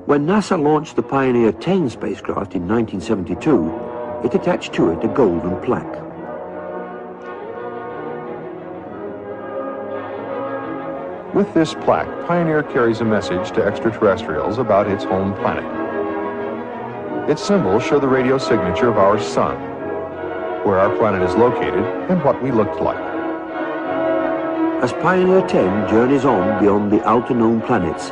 When NASA launched the Pioneer 10 spacecraft in 1972, it attached to it a golden plaque. With this plaque, Pioneer carries a message to extraterrestrials about its home planet. Its symbols show the radio signature of our sun, where our planet is located, and what we looked like. As Pioneer 10 journeys on beyond the outer known planets,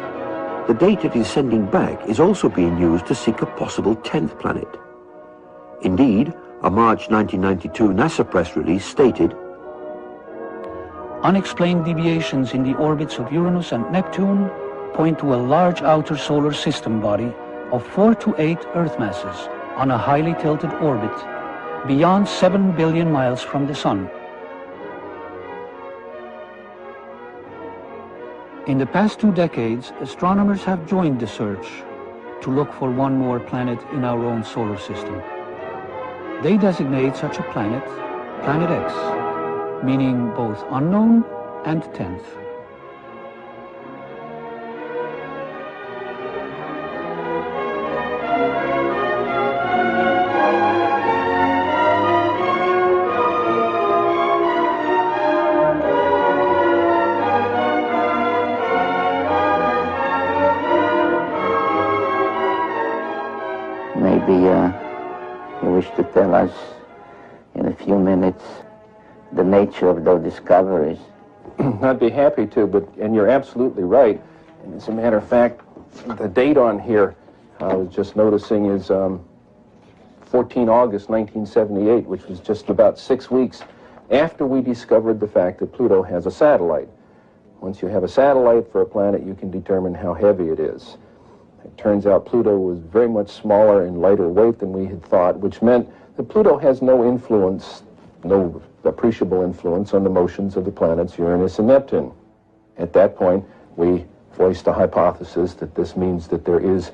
the data it is sending back is also being used to seek a possible 10th planet. Indeed, a March 1992 NASA press release stated, "Unexplained deviations in the orbits of Uranus and Neptune point to a large outer solar system body of 4 to 8 Earth masses on a highly tilted orbit beyond 7 billion miles from the Sun." In the past 2 decades, astronomers have joined the search to look for one more planet in our own solar system. They designate such a planet Planet X, meaning both unknown and 10th. Maybe you wish to tell us in a few minutes the nature of those discoveries. I'd be happy to, and you're absolutely right. And as a matter of fact, the date on here, I was just noticing, is 14 August 1978, which was just about 6 weeks after we discovered the fact that Pluto has a satellite. Once you have a satellite for a planet, you can determine how heavy it is. It turns out Pluto was very much smaller and lighter weight than we had thought, which meant that Pluto has no influence, no appreciable influence on the motions of the planets Uranus and Neptune. At that point, we voiced a hypothesis that this means that there is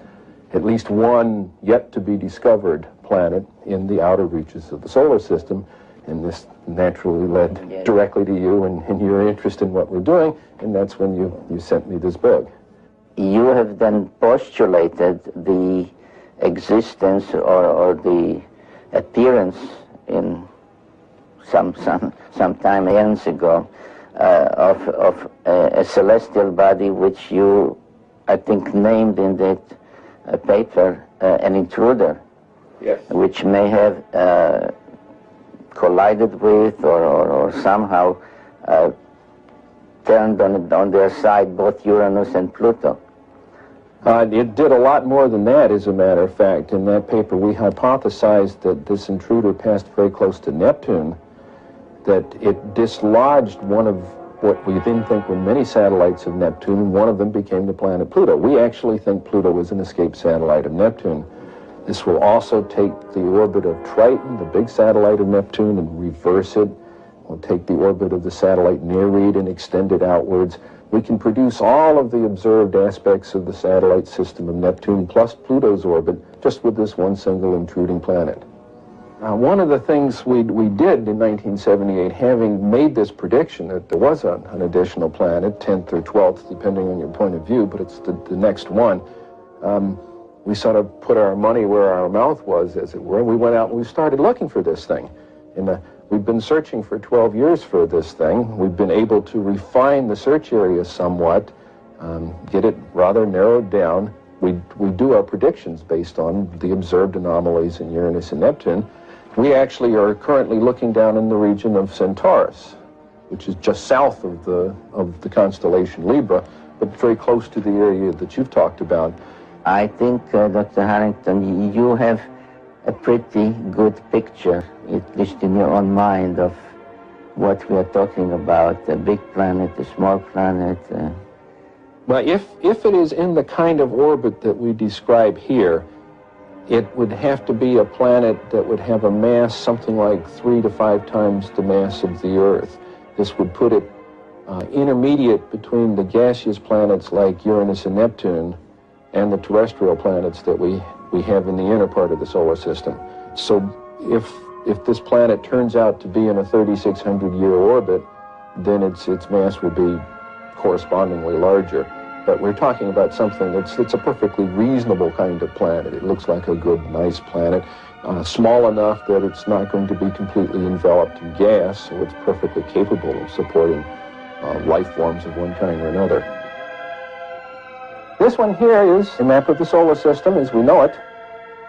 at least one yet to be discovered planet in the outer reaches of the solar system, and this naturally led directly to you and your interest in what we're doing, and that's when you sent me this book. You have then postulated the existence or the appearance in some time years ago of a celestial body which you, I think, named in that paper an intruder. Yes. Which may have collided with or somehow turned on their side both Uranus and Pluto. It did a lot more than that, as a matter of fact. In that paper, we hypothesized that this intruder passed very close to Neptune, that it dislodged one of what we then think were many satellites of Neptune, and one of them became the planet Pluto. We actually think Pluto was an escaped satellite of Neptune. This will also take the orbit of Triton, the big satellite of Neptune, and reverse it. We'll take the orbit of the satellite Nereid and extend it outwards. We can produce all of the observed aspects of the satellite system of Neptune plus Pluto's orbit just with this one single intruding planet. One of the things we did in 1978, having made this prediction that there was an additional planet, 10th or 12th, depending on your point of view, but it's the next one, we sort of put our money where our mouth was, as it were. We went out and we started looking for this thing. We've been searching for 12 years for this thing. We've been able to refine the search area somewhat, get it rather narrowed down. We do our predictions based on the observed anomalies in Uranus and Neptune. We actually are currently looking down in the region of Centaurus, which is just south of the constellation Libra, but very close to the area that you've talked about. I think, Dr. Harrington, you have a pretty good picture, at least in your own mind, of what we are talking about, a big planet, a small planet. Well, if it is in the kind of orbit that we describe here, it would have to be a planet that would have a mass something like 3 to 5 times the mass of the Earth. This would put it intermediate between the gaseous planets like Uranus and Neptune and the terrestrial planets that we have in the inner part of the solar system. So if this planet turns out to be in a 3,600-year orbit, then its mass will be correspondingly larger. But we're talking about something that's a perfectly reasonable kind of planet. It looks like a good, nice planet, small enough that it's not going to be completely enveloped in gas, so it's perfectly capable of supporting life forms of one kind or another. This one here is a map of the solar system as we know it.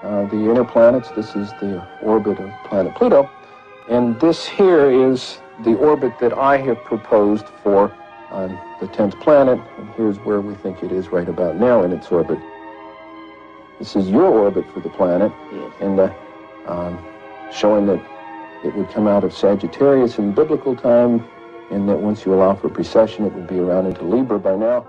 The inner planets, this is the orbit of planet Pluto, and this here is the orbit that I have proposed for the 10th planet, and here's where we think it is right about now in its orbit. This is your orbit for the planet, Yes. and showing that it would come out of Sagittarius in biblical time, and that once you allow for precession, it would be around into Libra by now.